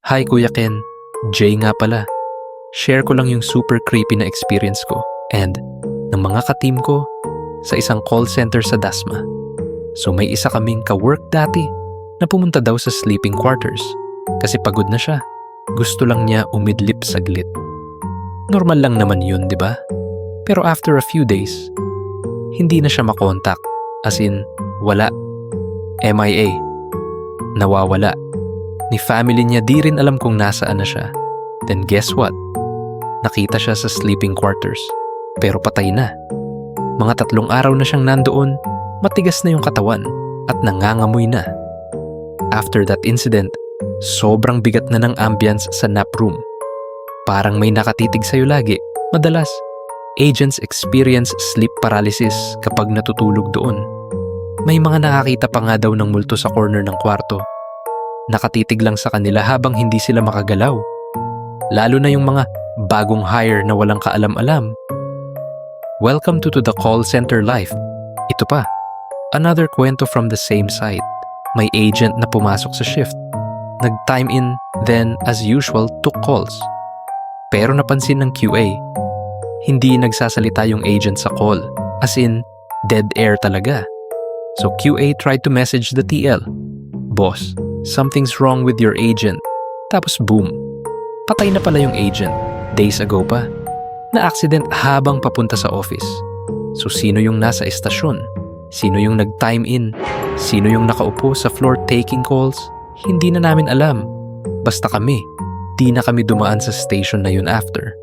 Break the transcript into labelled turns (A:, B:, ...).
A: Hi Kuya Ken, Jay nga pala. Share ko lang yung super creepy na experience ko and ng mga ka-team ko sa isang call center sa Dasma. So may isa kaming ka-work dati na pumunta daw sa sleeping quarters kasi pagod na siya. Gusto lang niya umidlip saglit. Normal lang naman yun, di ba? Pero after a few days, hindi na siya makontak. As in, wala. MIA. Nawawala. Ni family niya di rin alam kung nasaan na siya. Then guess what? Nakita siya sa sleeping quarters. Pero patay na. Mga 3 araw na siyang nandoon, matigas na yung katawan at nangangamoy na. After that incident, sobrang bigat na ng ambience sa nap room. Parang may nakatitig sa'yo lagi. Madalas, agents experience sleep paralysis kapag natutulog doon. May mga nakakita pa nga daw ng multo sa corner ng kwarto. Nakatitig lang sa kanila habang hindi sila makagalaw. Lalo na yung mga bagong hire na walang kaalam-alam. Welcome to the call center life. Ito pa, another kwento from the same site. May agent na pumasok sa shift. Nag-time in, then as usual took calls. Pero napansin ng QA, hindi nagsasalita yung agent sa call. As in, dead air talaga. So QA tried to message the TL. Boss, something's wrong with your agent. Tapos boom, patay na pala yung agent. Days ago pa. Na-accident habang papunta sa office. So sino yung nasa estasyon? Sino yung nag-time in? Sino yung nakaupo sa floor taking calls? Hindi na namin alam. Basta kami, di na kami dumaan sa station na yun after.